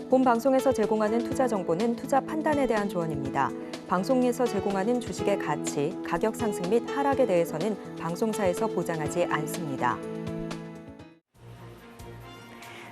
본 방송에서 제공하는 투자 정보는 투자 판단에 대한 조언입니다. 방송에서 제공하는 주식의 가치, 가격 상승 및 하락에 대해서는 방송사에서 보장하지 않습니다.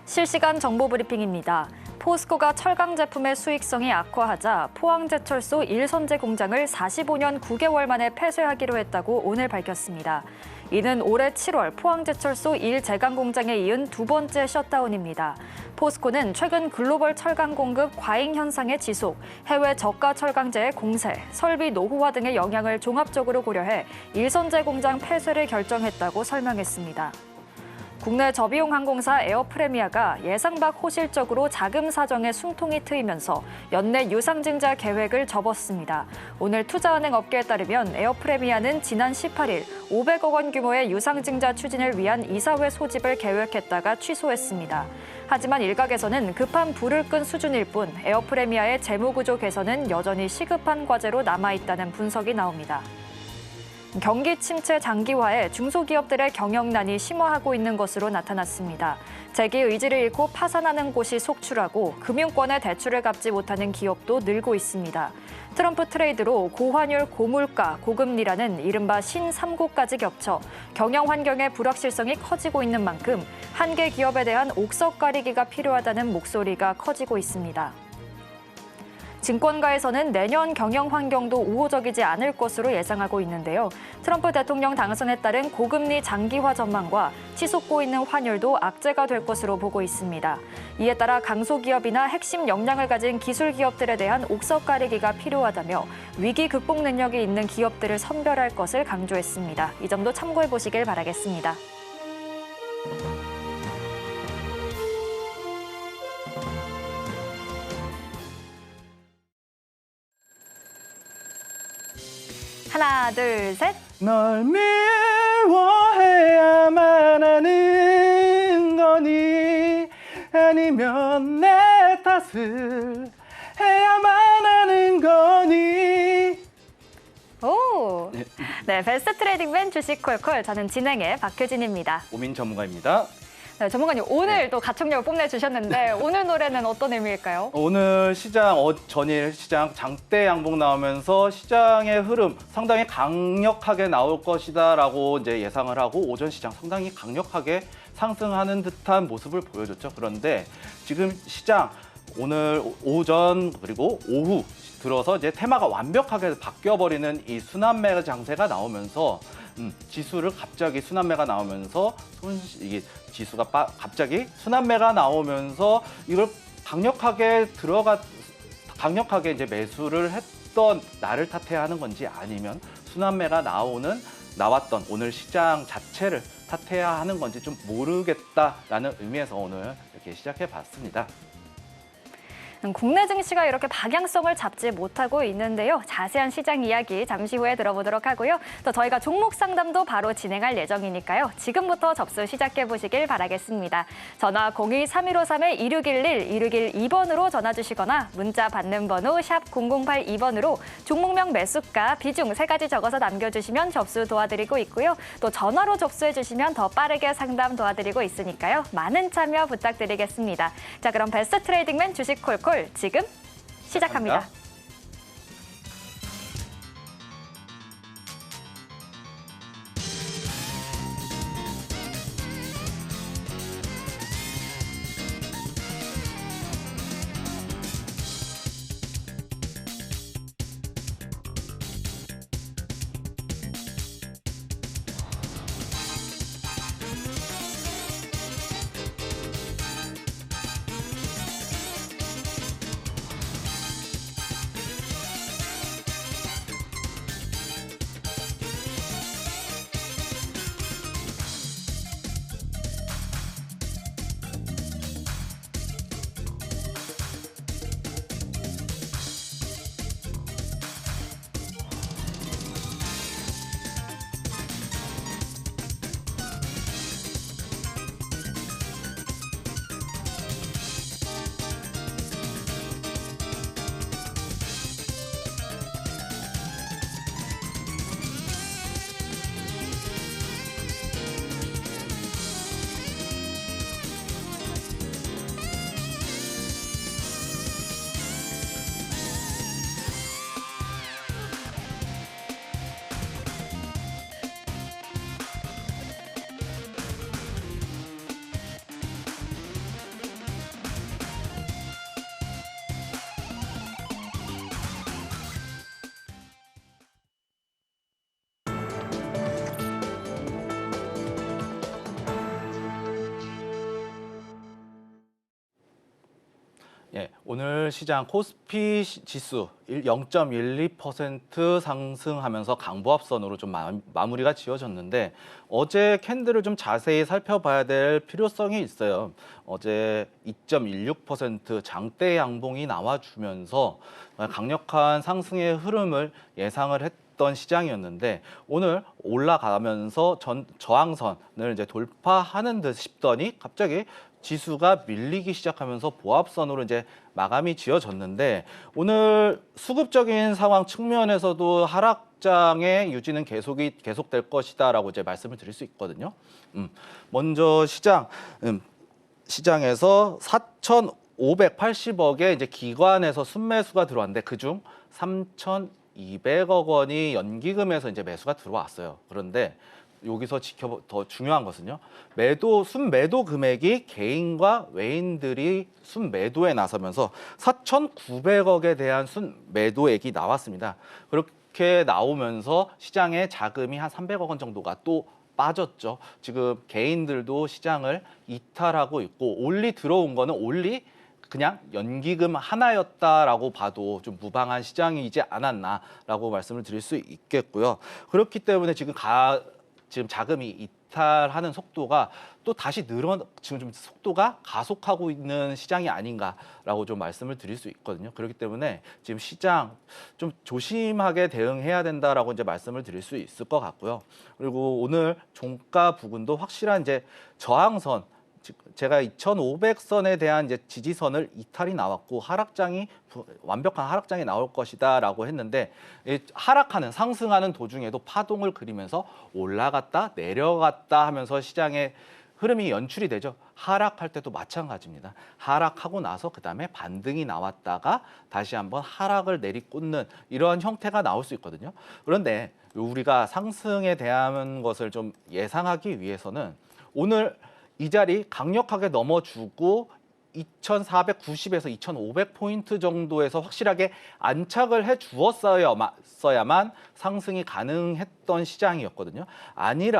실시간 정보 브리핑입니다. 포스코가 철강 제품의 수익성이 악화하자 포항제철소 1선제 공장을 45년 9개월 만에 폐쇄하기로 했다고 오늘 밝혔습니다. 이는 올해 7월 포항제철소 1제강 공장에 이은 두 번째 셧다운입니다. 포스코는 최근 글로벌 철강 공급 과잉 현상의 지속, 해외 저가 철강제의 공세, 설비 노후화 등의 영향을 종합적으로 고려해 1선제 공장 폐쇄를 결정했다고 설명했습니다. 국내 저비용 항공사 에어프레미아가 예상 밖 호실적으로 자금 사정에 숨통이 트이면서 연내 유상증자 계획을 접었습니다. 오늘 투자은행 업계에 따르면 에어프레미아는 지난 18일 500억 원 규모의 유상증자 추진을 위한 이사회 소집을 계획했다가 취소했습니다. 하지만 일각에서는 급한 불을 끈 수준일 뿐 에어프레미아의 재무구조 개선은 여전히 시급한 과제로 남아있다는 분석이 나옵니다. 경기 침체 장기화에 중소기업들의 경영난이 심화하고 있는 것으로 나타났습니다. 재기 의지를 잃고 파산하는 곳이 속출하고 금융권의 대출을 갚지 못하는 기업도 늘고 있습니다. 트럼프 트레이드로 고환율, 고물가, 고금리라는 이른바 신3고까지 겹쳐 경영 환경의 불확실성이 커지고 있는 만큼 한계 기업에 대한 옥석 가리기가 필요하다는 목소리가 커지고 있습니다. 증권가에서는 내년 경영 환경도 우호적이지 않을 것으로 예상하고 있는데요. 트럼프 대통령 당선에 따른 고금리 장기화 전망과 치솟고 있는 환율도 악재가 될 것으로 보고 있습니다. 이에 따라 강소기업이나 핵심 역량을 가진 기술 기업들에 대한 옥석 가리기가 필요하다며 위기 극복 능력이 있는 기업들을 선별할 것을 강조했습니다. 이 점도 참고해 보시길 바라겠습니다. 하나, 둘, 셋. 널 미워해야만 하는 거니 아니면 내 탓을 해야만 하는 거니. 오, 네, 베스트 트레이딩맨 주식 콜콜. 저는 진행의 박효진입니다. 오민 전문가입니다. 네, 전문가님 오늘 또 가창력을 뽐내주셨는데 오늘 노래는 어떤 의미일까요? 오늘 시장 전일 시장 장대 양봉 나오면서 시장의 흐름 상당히 강력하게 나올 것이다라고 이제 예상을 하고 오전 시장 상당히 강력하게 상승하는 듯한 모습을 보여줬죠. 그런데 지금 시장 오늘 오전 그리고 오후 들어서 이제 테마가 완벽하게 바뀌어버리는 이 순환매 장세가 나오면서 지수를 갑자기 순환매가 나오면서 이게 지수가 갑자기 순환매가 나오면서 이걸 강력하게 이제 매수를 했던 나를 탓해야 하는 건지 아니면 순환매가 나왔던 오늘 시장 자체를 탓해야 하는 건지 좀 모르겠다라는 의미에서 오늘 이렇게 시작해 봤습니다. 국내 증시가 이렇게 방향성을 잡지 못하고 있는데요. 자세한 시장 이야기 잠시 후에 들어보도록 하고요. 또 저희가 종목 상담도 바로 진행할 예정이니까요. 지금부터 접수 시작해 보시길 바라겠습니다. 전화 02-3153-2611, 2612번으로 전화 주시거나 문자 받는 번호 샵 0082번으로 종목명 매수가, 비중 3가지 적어서 남겨주시면 접수 도와드리고 있고요. 또 전화로 접수해 주시면 더 빠르게 상담 도와드리고 있으니까요. 많은 참여 부탁드리겠습니다. 자, 그럼 베스트 트레이딩맨 주식 콜콜 지금 시작합니다. 예, 오늘 시장 코스피 지수 0.12% 상승하면서 강보합선으로 좀 마무리가 지어졌는데 어제 캔들을 좀 자세히 살펴봐야 될 필요성이 있어요. 어제 2.16% 장대 양봉이 나와주면서 강력한 상승의 흐름을 예상을 했던 시장이었는데 오늘 올라가면서 저항선을 이제 돌파하는 듯 싶더니 갑자기 지수가 밀리기 시작하면서 보합선으로 이제 마감이 지어졌는데 오늘 수급적인 상황 측면에서도 하락장의 유지는 계속될 것이다라고 이제 말씀을 드릴 수 있거든요. 먼저 시장에서 4,580억의 이제 기관에서 순매수가 들어왔는데 그중 3,200억 원이 연기금에서 이제 매수가 들어왔어요. 그런데 여기서 더 중요한 것은요. 순매도 금액이 개인과 외인들이 순매도에 나서면서 4,900억에 대한 순매도액이 나왔습니다. 그렇게 나오면서 시장의 자금이 한 300억 원 정도가 또 빠졌죠. 지금 개인들도 시장을 이탈하고 있고 올리 들어온 거는 올리 그냥 연기금 하나였다라고 봐도 좀 무방한 시장이지 않았나라고 말씀을 드릴 수 있겠고요. 그렇기 때문에 지금 자금이 이탈하는 속도가 또 다시 지금 좀 속도가 가속하고 있는 시장이 아닌가라고 좀 말씀을 드릴 수 있거든요. 그렇기 때문에 지금 시장 좀 조심하게 대응해야 된다라고 이제 말씀을 드릴 수 있을 것 같고요. 그리고 오늘 종가 부근도 확실한 이제 저항선 제가 2,500선에 대한 이제 지지선을 이탈이 나왔고 완벽한 하락장이 나올 것이다라고 했는데 상승하는 도중에도 파동을 그리면서 올라갔다 내려갔다 하면서 시장의 흐름이 연출이 되죠. 하락할 때도 마찬가지입니다. 하락하고 나서 그다음에 반등이 나왔다가 다시 한번 하락을 내리꽂는 이러한 형태가 나올 수 있거든요. 그런데 우리가 상승에 대한 것을 좀 예상하기 위해서는 오늘 이 자리 강력하게 넘어주고 2,490에서 2,500포인트 정도에서 확실하게 안착을 해 주었어야만 상승이 가능했던 시장이었거든요.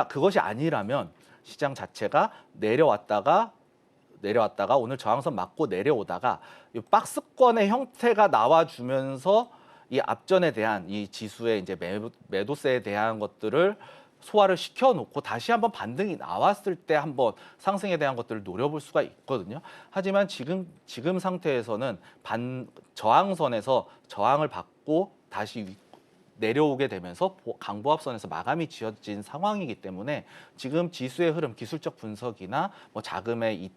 그것이 아니라면 시장 자체가 내려왔다가 오늘 저항선 맞고 내려오다가 이 박스권의 형태가 나와주면서 이 앞전에 대한 이 지수의 이제 매도세에 대한 것들을 소화를 시켜놓고 다시 한번 반등이 나왔을 때 한번 상승에 대한 것들을 노려볼 수가 있거든요. 하지만 지금 상태에서는 저항선에서 저항을 받고 다시 내려오게 되면서 강보합선에서 마감이 지어진 상황이기 때문에 지금 지수의 흐름, 기술적 분석이나 뭐 자금의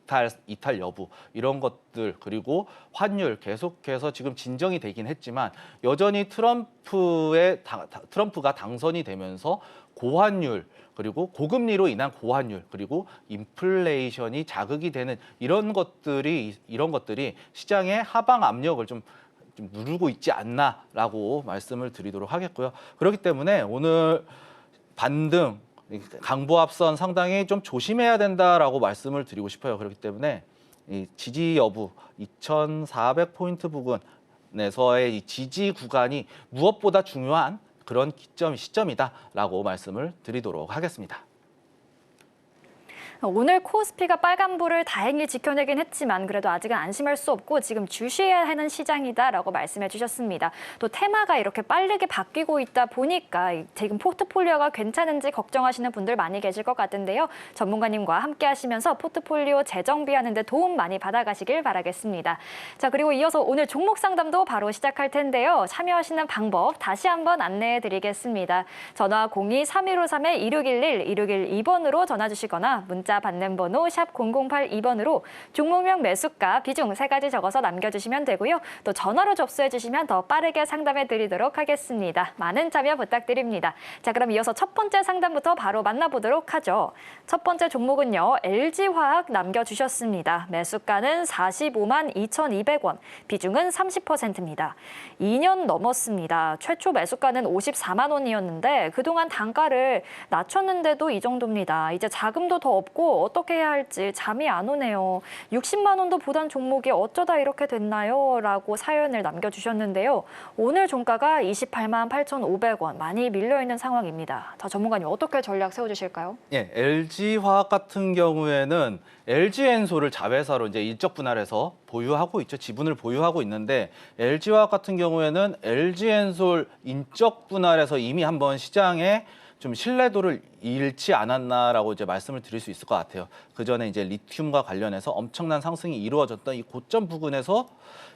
이탈 여부 이런 것들 그리고 환율 계속해서 지금 진정이 되긴 했지만 여전히 트럼프가 당선이 되면서 고환율 그리고 고금리로 인한 고환율 그리고 인플레이션이 자극이 되는 이런 것들이 시장의 하방 압력을 좀 누르고 있지 않나라고 말씀을 드리도록 하겠고요. 그렇기 때문에 오늘 반등, 강보합선 상당히 좀 조심해야 된다라고 말씀을 드리고 싶어요. 그렇기 때문에 이 지지 여부 2,400포인트 부근에서의 이 지지 구간이 무엇보다 중요한 그런 시점이다라고 말씀을 드리도록 하겠습니다. 오늘 코스피가 빨간불을 다행히 지켜내긴 했지만 그래도 아직은 안심할 수 없고 지금 주시해야 하는 시장이다라고 말씀해 주셨습니다. 또 테마가 이렇게 빠르게 바뀌고 있다 보니까 지금 포트폴리오가 괜찮은지 걱정하시는 분들 많이 계실 것 같은데요. 전문가님과 함께 하시면서 포트폴리오 재정비하는 데 도움 많이 받아가시길 바라겠습니다. 자, 그리고 이어서 오늘 종목 상담도 바로 시작할 텐데요. 참여하시는 방법 다시 한번 안내해 드리겠습니다. 전화 02-3153-2611, 2612번으로 전화 주시거나 문자 받는 번호 샵 0082번으로 종목명 매수가 비중 3가지 적어서 남겨주시면 되고요. 또 전화로 접수해 주시면 더 빠르게 상담해 드리도록 하겠습니다. 많은 참여 부탁드립니다. 자, 그럼 이어서 첫 번째 상담부터 바로 만나보도록 하죠. 첫 번째 종목은요. LG화학 남겨주셨습니다. 매수가는 45만 2,200원, 비중은 30%입니다. 2년 넘었습니다. 최초 매수가는 54만 원이었는데 그동안 단가를 낮췄는데도 이 정도입니다. 이제 자금도 더 없고 모르고 어떻게 해야 할지 잠이 안 오네요. 60만 원도 보단 종목이 어쩌다 이렇게 됐나요? 라고 사연을 남겨주셨는데요. 오늘 종가가 28만 8,500원 많이 밀려있는 상황입니다. 자, 전문가님 어떻게 전략 세워주실까요? 예, LG화학 같은 경우에는 LG엔솔을 자회사로 이제 인적 분할해서 보유하고 있죠. 지분을 보유하고 있는데 LG화학 같은 경우에는 LG엔솔 인적 분할해서 이미 한번 시장에 좀 신뢰도를 잃지 않았나라고 이제 말씀을 드릴 수 있을 것 같아요. 그 전에 이제 리튬과 관련해서 엄청난 상승이 이루어졌던 이 고점 부근에서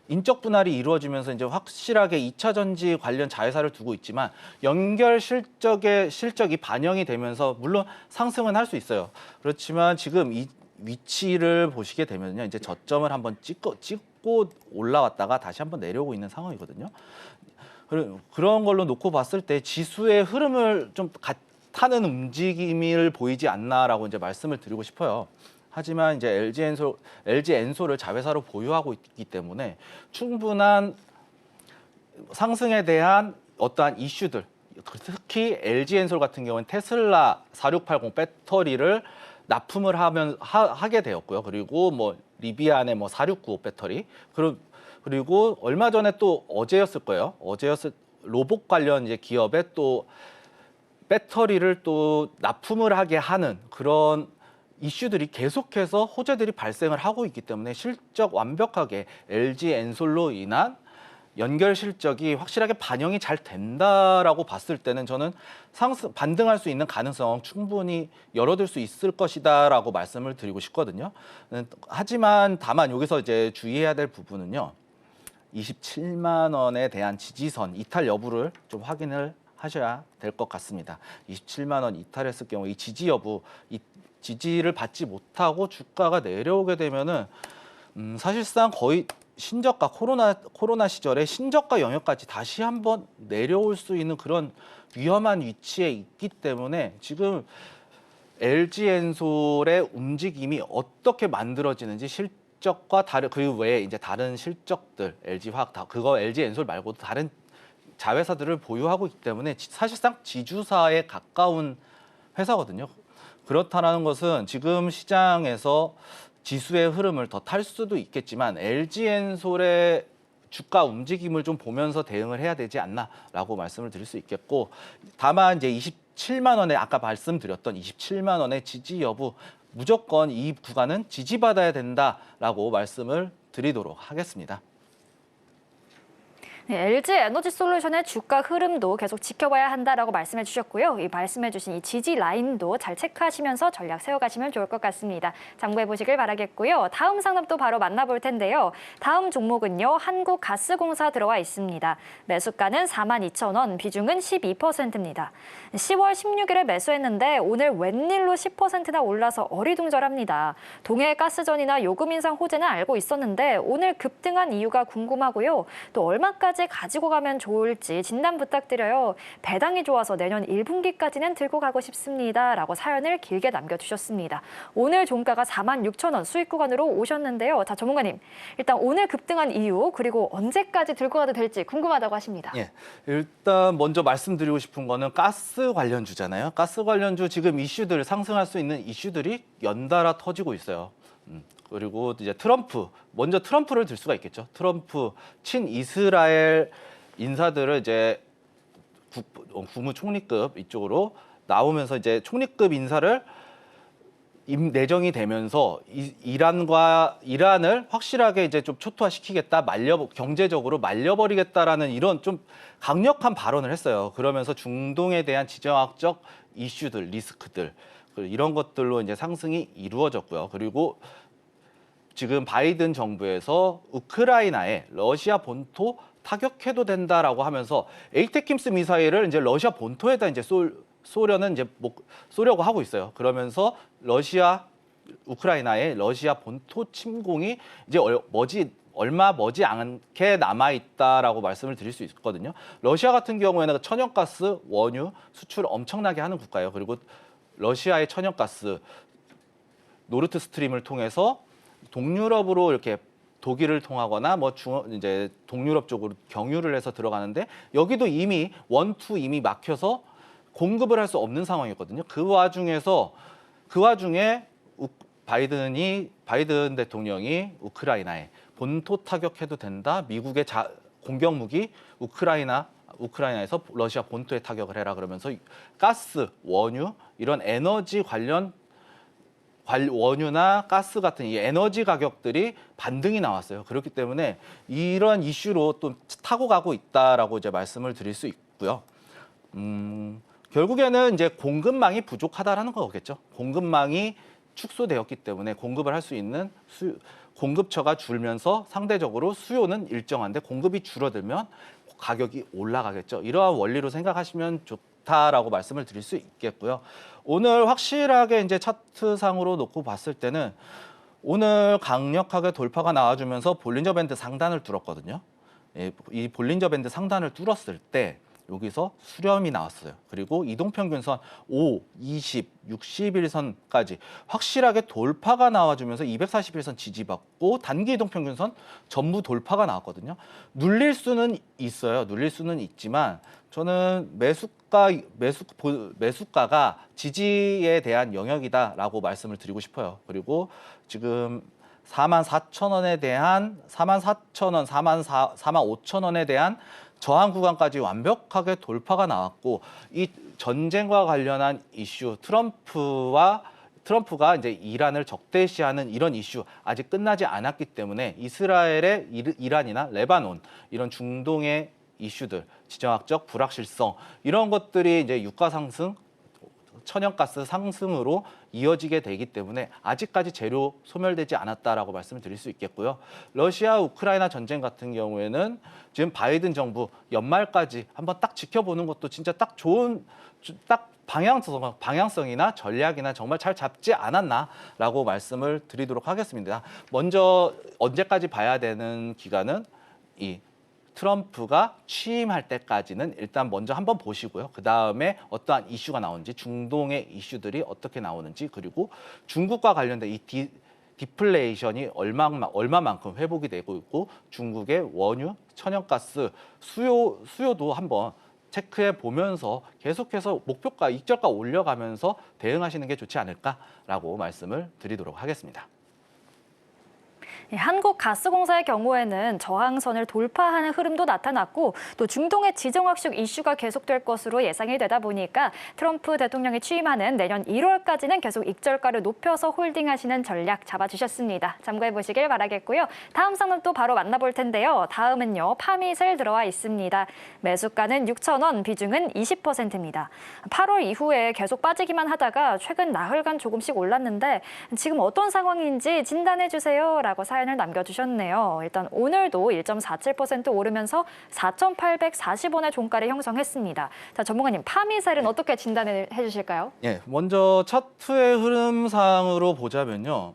인적 분할이 이루어지면서 이제 확실하게 2차 전지 관련 자회사를 두고 있지만 연결 실적이 반영이 되면서 물론 상승은 할 수 있어요. 그렇지만 지금 이 위치를 보시게 되면요, 이제 저점을 한번 찍고 올라왔다가 다시 한번 내려오고 있는 상황이거든요. 그런 걸로 놓고 봤을 때 지수의 흐름을 좀 타는 움직임을 보이지 않나라고 이제 말씀을 드리고 싶어요. 하지만 이제 LG엔솔을 자회사로 보유하고 있기 때문에 충분한 상승에 대한 어떠한 이슈들, 특히 LG엔솔 같은 경우는 테슬라 4680 배터리를 납품을 하게 되었고요. 그리고 뭐 리비안의 뭐 4695 배터리, 그리고 얼마 전에 또 어제였을 거예요. 로봇 관련 이제 기업에 또 배터리를 또 납품을 하게 하는 그런 이슈들이 계속해서 호재들이 발생을 하고 있기 때문에 실적 완벽하게 LG엔솔로 인한 연결 실적이 확실하게 반영이 잘 된다라고 봤을 때는 저는 반등할 수 있는 가능성 충분히 열어둘 수 있을 것이다라고 말씀을 드리고 싶거든요. 하지만 다만 여기서 이제 주의해야 될 부분은요. 27만 원에 대한 지지선 이탈 여부를 좀 확인을 하셔야 될 것 같습니다. 27만 원 이탈했을 경우 이 지지 여부, 이 지지를 받지 못하고 주가가 내려오게 되면은 사실상 거의 신저가 코로나 시절에 신저가 영역까지 다시 한번 내려올 수 있는 그런 위험한 위치에 있기 때문에 지금 LG엔솔의 움직임이 어떻게 만들어지는지 실적과 그 외에 이제 다른 실적들 LG화학 그거 LG엔솔 말고도 다른 자회사들을 보유하고 있기 때문에 사실상 지주사에 가까운 회사거든요. 그렇다는 것은 지금 시장에서 지수의 흐름을 더 탈 수도 있겠지만 LG엔솔의 주가 움직임을 좀 보면서 대응을 해야 되지 않나라고 말씀을 드릴 수 있겠고, 다만 이제 27만 원에 아까 말씀드렸던 27만 원의 지지 여부 무조건 이 구간은 지지받아야 된다라고 말씀을 드리도록 하겠습니다. 네, LG에너지솔루션의 주가 흐름도 계속 지켜봐야 한다라고 말씀해 주셨고요. 이 말씀해 주신 이 지지 라인도 잘 체크하시면서 전략 세워가시면 좋을 것 같습니다. 참고해 보시길 바라겠고요. 다음 상담도 바로 만나볼 텐데요. 다음 종목은요. 한국가스공사 들어와 있습니다. 매수가는 42,000원, 비중은 12%입니다. 10월 16일에 매수했는데 오늘 웬일로 10%나 올라서 어리둥절합니다. 동해 가스전이나 요금 인상 호재는 알고 있었는데 오늘 급등한 이유가 궁금하고요. 또 얼마까지 가지고 가면 좋을지 진단 부탁드려요. 배당이 좋아서 내년 1분기까지는 들고 가고 싶습니다. 라고 사연을 길게 남겨주셨습니다. 오늘 종가가 46,000원 수익 구간으로 오셨는데요. 자, 전문가님, 일단 오늘 급등한 이유 그리고 언제까지 들고 가도 될지 궁금하다고 하십니다. 예, 일단 먼저 말씀드리고 싶은 거는 가스 관련주잖아요. 가스 관련주 지금 이슈들 상승할 수 있는 이슈들이 연달아 터지고 있어요. 그리고 이제 먼저 트럼프를 들 수가 있겠죠. 트럼프 친이스라엘 인사들을 이제 국무총리급 이쪽으로 나오면서 이제 총리급 인사를 내정이 되면서 이란을 확실하게 이제 좀 초토화시키겠다, 경제적으로 말려버리겠다라는 이런 좀 강력한 발언을 했어요. 그러면서 중동에 대한 지정학적 이슈들, 리스크들 이런 것들로 이제 상승이 이루어졌고요. 그리고 지금 바이든 정부에서 우크라이나에 러시아 본토 타격해도 된다라고 하면서 에이테킴스 미사일을 이제 러시아 본토에다 이제 쏘려고 하고 있어요. 그러면서 우크라이나의 러시아 본토 침공이 이제 얼마 머지 않게 남아 있다라고 말씀을 드릴 수 있거든요. 러시아 같은 경우에는 천연가스, 원유 수출 엄청나게 하는 국가예요. 그리고 러시아의 천연가스 노르트 스트림을 통해서 동유럽으로 이렇게 독일을 통하거나 이제 동유럽 쪽으로 경유를 해서 들어가는데 여기도 이미 이미 막혀서 공급을 할 수 없는 상황이었거든요. 그 와중에 바이든 대통령이 우크라이나에 본토 타격해도 된다. 미국의 공격 무기 우크라이나에서 러시아 본토에 타격을 해라 그러면서 가스, 원유 이런 에너지 관련 원유나 가스 같은 이 에너지 가격들이 반등이 나왔어요. 그렇기 때문에 이런 이슈로 또 타고 가고 있다라고 이제 말씀을 드릴 수 있고요. 결국에는 이제 공급망이 부족하다라는 거겠죠. 공급망이 축소되었기 때문에 공급을 할 수 있는 공급처가 줄면서 상대적으로 수요는 일정한데 공급이 줄어들면 가격이 올라가겠죠. 이러한 원리로 생각하시면 좋다라고 말씀을 드릴 수 있겠고요. 오늘 확실하게 이제 차트상으로 놓고 봤을 때는 오늘 강력하게 돌파가 나와주면서 볼린저 밴드 상단을 뚫었거든요. 이 볼린저 밴드 상단을 뚫었을 때 여기서 수렴이 나왔어요. 그리고 이동평균선 5, 20, 60일선까지 확실하게 돌파가 나와주면서 241선 지지받고 단기 이동평균선 전부 돌파가 나왔거든요. 눌릴 수는 있어요. 눌릴 수는 있지만 저는 매수가가 지지에 대한 영역이다라고 말씀을 드리고 싶어요. 그리고 지금 44,000원에 대한 44,000원, 45,000원에 대한 저항 구간까지 완벽하게 돌파가 나왔고 이 전쟁과 관련한 이슈 트럼프가 이제 이란을 적대시하는 이런 이슈 아직 끝나지 않았기 때문에 이스라엘의 이란이나 레바논 이런 중동의 이슈들 지정학적 불확실성 이런 것들이 이제 유가 상승 천연가스 상승으로 이어지게 되기 때문에 아직까지 재료 소멸되지 않았다라고 말씀을 드릴 수 있겠고요. 러시아 우크라이나 전쟁 같은 경우에는 지금 바이든 정부 연말까지 한번 딱 지켜보는 것도 진짜 딱 좋은 방향성이나 전략이나 정말 잘 잡지 않았나라고 말씀을 드리도록 하겠습니다. 먼저 언제까지 봐야 되는 기간은 이 트럼프가 취임할 때까지는 일단 먼저 한번 보시고요. 그다음에 어떠한 이슈가 나오는지 중동의 이슈들이 어떻게 나오는지 그리고 중국과 관련된 이 디플레이션이 얼마만큼 회복이 되고 있고 중국의 원유, 천연가스 수요도 한번 체크해 보면서 계속해서 목표가, 익절가 올려가면서 대응하시는 게 좋지 않을까라고 말씀을 드리도록 하겠습니다. 한국가스공사의 경우에는 저항선을 돌파하는 흐름도 나타났고 또 중동의 지정학적 이슈가 계속될 것으로 예상이 되다 보니까 트럼프 대통령이 취임하는 내년 1월까지는 계속 익절가를 높여서 홀딩하시는 전략 잡아주셨습니다. 참고해 보시길 바라겠고요. 다음 상담 또 바로 만나볼 텐데요. 다음은요. 파밋을 들어와 있습니다. 매수가는 6,000원, 비중은 20%입니다. 8월 이후에 계속 빠지기만 하다가 최근 나흘간 조금씩 올랐는데 지금 어떤 상황인지 진단해 주세요라고 사연을 남겨주셨네요. 일단 오늘도 1.47% 오르면서 4,840원의 종가를 형성했습니다. 자, 전문가님, 파미셀은 어떻게 진단을 해주실까요? 예, 먼저 차트의 흐름상으로 보자면요.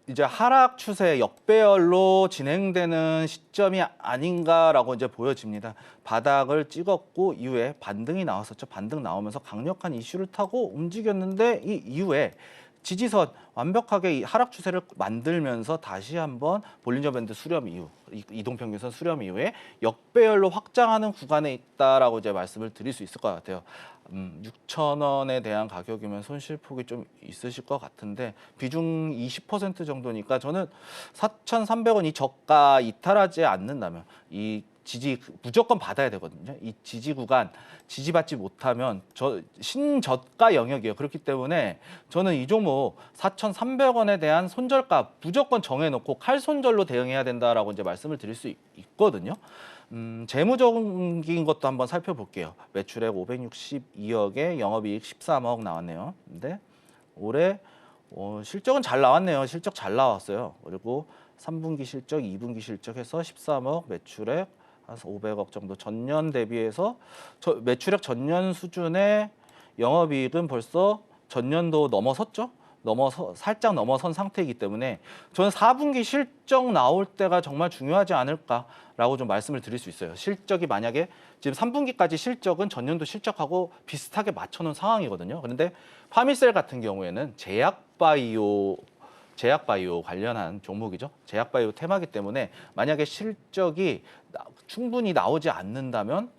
이제 하락 추세 역배열로 진행되는 시점이 아닌가라고 이제 보여집니다. 바닥을 찍었고 이후에 반등이 나왔었죠. 반등 나오면서 강력한 이슈를 타고 움직였는데 이 이후에 지지선 완벽하게 이 하락 추세를 만들면서 다시 한번 볼린저 밴드 수렴 이후 이동평균선 수렴 이후에 역배열로 확장하는 구간에 있다라고 이제 말씀을 드릴 수 있을 것 같아요. 6,000원에 대한 가격이면 손실폭이 좀 있으실 것 같은데 비중 20% 정도니까 저는 4,300원 이 저가 이탈하지 않는다면 이 지지 무조건 받아야 되거든요. 이 지지 구간 지지받지 못하면 신저가 영역이에요. 그렇기 때문에 저는 이 종목 4,300원에 대한 손절가 무조건 정해놓고 칼손절로 대응해야 된다라고 이제 말씀을 드릴 수 있거든요. 재무적인 것도 한번 살펴볼게요. 매출액 562억에 영업이익 13억 나왔네요. 근데 올해 실적은 잘 나왔네요. 실적 잘 나왔어요. 그리고 3분기 실적, 2분기 실적해서 13억 매출액 한 500억 정도 전년 대비해서 매출액 전년 수준의 영업이익은 벌써 전년도 넘어섰죠. 살짝 넘어선 상태이기 때문에 저는 4분기 실적 나올 때가 정말 중요하지 않을까라고 좀 말씀을 드릴 수 있어요. 실적이 만약에 지금 3분기까지 실적은 전년도 실적하고 비슷하게 맞춰놓은 상황이거든요. 그런데 파미셀 같은 경우에는 제약바이오 관련한 종목이죠. 제약바이오 테마기 때문에 만약에 실적이 충분히 나오지 않는다면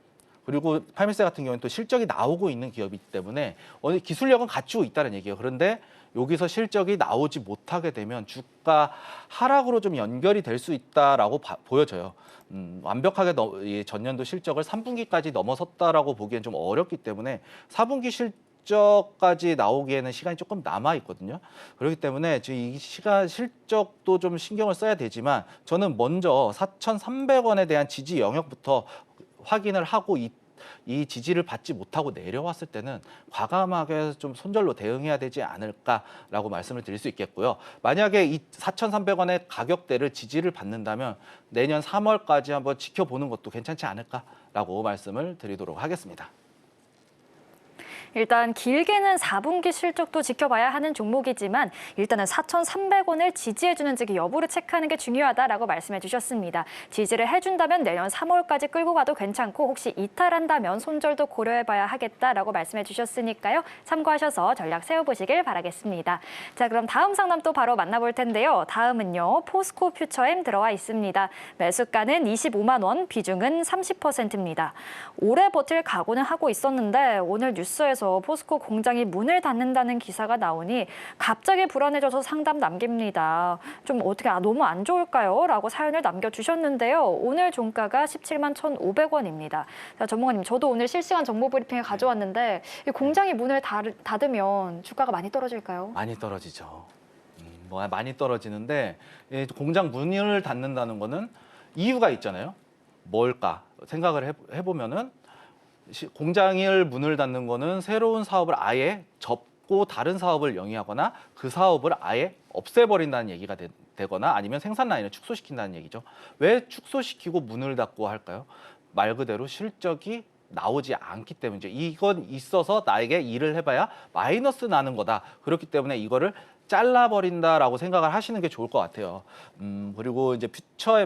그리고 팔미세 같은 경우는 또 실적이 나오고 있는 기업이기 때문에 기술력은 갖추고 있다는 얘기예요. 그런데 여기서 실적이 나오지 못하게 되면 주가 하락으로 좀 연결이 될 수 있다라고 보여져요. 완벽하게 이 전년도 실적을 3분기까지 넘어섰다라고 보기엔 좀 어렵기 때문에 4분기 실적까지 나오기에는 시간이 조금 남아 있거든요. 그렇기 때문에 지금 이 실적도 좀 신경을 써야 되지만 저는 먼저 4,300원에 대한 지지 영역부터 확인을 하고 이 지지를 받지 못하고 내려왔을 때는 과감하게 좀 손절로 대응해야 되지 않을까라고 말씀을 드릴 수 있겠고요. 만약에 이 4,300원의 가격대를 지지를 받는다면 내년 3월까지 한번 지켜보는 것도 괜찮지 않을까라고 말씀을 드리도록 하겠습니다. 일단 길게는 4분기 실적도 지켜봐야 하는 종목이지만 일단은 4,300원을 지지해주는지 여부를 체크하는 게 중요하다라고 말씀해 주셨습니다. 지지를 해준다면 내년 3월까지 끌고 가도 괜찮고 혹시 이탈한다면 손절도 고려해봐야 하겠다라고 말씀해 주셨으니까요. 참고하셔서 전략 세워보시길 바라겠습니다. 자, 그럼 다음 상담 또 바로 만나볼 텐데요. 다음은요. 포스코 퓨처엠 들어와 있습니다. 매수가는 25만 원, 비중은 30%입니다. 오래 버틸 각오는 하고 있었는데 오늘 뉴스에서 포스코 공장이 문을 닫는다는 기사가 나오니 갑자기 불안해져서 상담 남깁니다. 좀 어떻게 너무 안 좋을까요? 라고 사연을 남겨주셨는데요. 오늘 종가가 17만 1,500원입니다. 자, 전문가님, 저도 오늘 실시간 정보 브리핑을 가져왔는데 이 공장이 문을 닫으면 주가가 많이 떨어질까요? 많이 떨어지죠. 많이 떨어지는데 공장 문을 닫는다는 거는 이유가 있잖아요. 뭘까 생각을 해보면은 공장을 문을 닫는 거는 새로운 사업을 아예 접고 다른 사업을 영위하거나 그 사업을 아예 없애버린다는 얘기가 되거나 아니면 생산 라인을 축소시킨다는 얘기죠. 왜 축소시키고 문을 닫고 할까요? 말 그대로 실적이 나오지 않기 때문이죠. 이건 있어서 나에게 일을 해봐야 마이너스 나는 거다. 그렇기 때문에 이거를 잘라버린다라고 생각을 하시는 게 좋을 것 같아요. 그리고 이제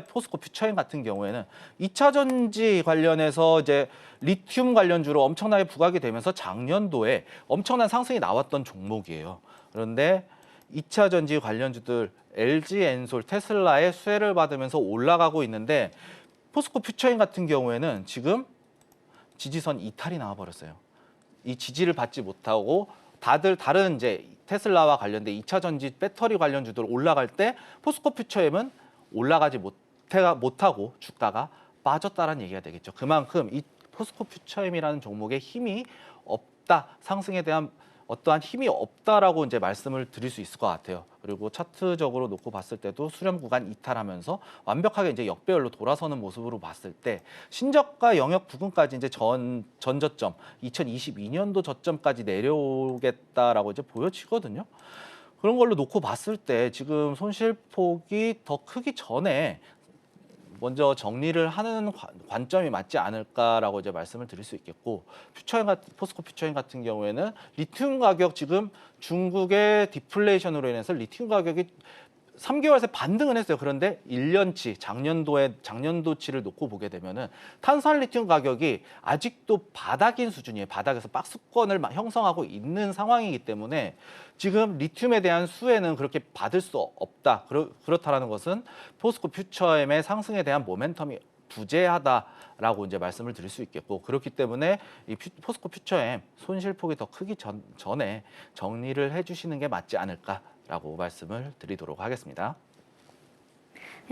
포스코 퓨처엠 같은 경우에는 2차 전지 관련해서 이제 리튬 관련주로 엄청나게 부각이 되면서 작년도에 엄청난 상승이 나왔던 종목이에요. 그런데 2차 전지 관련주들 LG 엔솔, 테슬라의 수혜를 받으면서 올라가고 있는데 포스코 퓨처엠 같은 경우에는 지금 지지선 이탈이 나와버렸어요. 이 지지를 받지 못하고 다른 이제 테슬라와 관련된 2차 전지 배터리 관련주들 올라갈 때 포스코 퓨처엠은 올라가지 못하고 주가가 빠졌다라는 얘기가 되겠죠. 그만큼 이 포스코 퓨처엠이라는 종목의 힘이 없다, 상승에 대한 어떠한 힘이 없다라고 이제 말씀을 드릴 수 있을 것 같아요. 그리고 차트적으로 놓고 봤을 때도 수렴 구간 이탈하면서 완벽하게 이제 역배열로 돌아서는 모습으로 봤을 때 신저가 영역 부근까지 이제 전저점 2022년도 저점까지 내려오겠다라고 이제 보여지거든요. 그런 걸로 놓고 봤을 때 지금 손실폭이 더 크기 전에 먼저 정리를 하는 관점이 맞지 않을까라고 이제 말씀을 드릴 수 있겠고, 포스코 퓨처엠 같은 경우에는 리튬 가격 지금 중국의 디플레이션으로 인해서 리튬 가격이 3개월 새 반등은 했어요. 그런데 1년치, 작년도치를 놓고 보게 되면은 탄산 리튬 가격이 아직도 바닥인 수준이에요. 바닥에서 박스권을 형성하고 있는 상황이기 때문에 지금 리튬에 대한 수혜는 그렇게 받을 수 없다. 그렇다라는 것은 포스코 퓨처엠의 상승에 대한 모멘텀이 부재하다라고 이제 말씀을 드릴 수 있겠고, 그렇기 때문에 이 포스코 퓨처엠 손실폭이 더 크기 전에 정리를 해주시는 게 맞지 않을까라고 말씀을 드리도록 하겠습니다.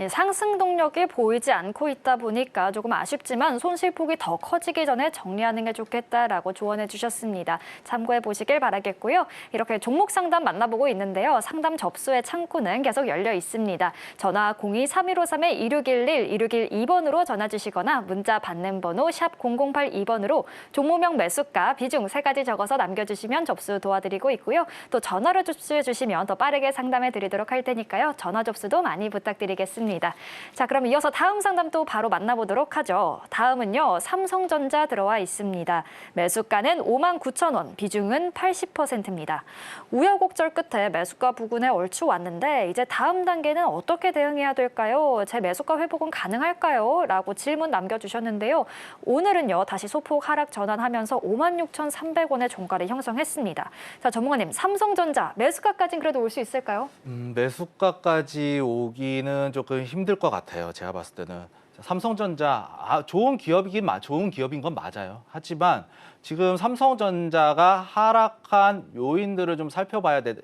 상승 동력이 보이지 않고 있다 보니까 조금 아쉽지만 손실폭이 더 커지기 전에 정리하는 게 좋겠다라고 조언해 주셨습니다. 참고해 보시길 바라겠고요. 이렇게 종목 상담 만나보고 있는데요. 상담 접수의 창구는 계속 열려 있습니다. 전화 02-3253-2611, 2612번으로 전화 주시거나 문자 받는 번호 샵 0082번으로 종목명, 매수가, 비중 3가지 적어서 남겨주시면 접수 도와드리고 있고요. 또 전화로 접수해 주시면 더 빠르게 상담해 드리도록 할 테니까요. 전화 접수도 많이 부탁드리겠습니다. 자, 그럼 이어서 다음 상담 또 바로 만나보도록 하죠. 다음은요, 삼성전자 들어와 있습니다. 매수가는 59,000원, 비중은 80%입니다. 우여곡절 끝에 매수가 부근에 얼추 왔는데 이제 다음 단계는 어떻게 대응해야 될까요? 제 매수가 회복은 가능할까요? 라고 질문 남겨주셨는데요. 오늘은요, 다시 소폭 하락 전환하면서 56,300원의 종가를 형성했습니다. 자, 전문가님, 삼성전자 매수가까지는 그래도 올 수 있을까요? 매수가까지 오기는 조금 힘들 것 같아요. 제가 봤을 때는 삼성전자 좋은 좋은 기업인 건 맞아요. 하지만 지금 삼성전자가 하락한 요인들을 좀 살펴봐야 될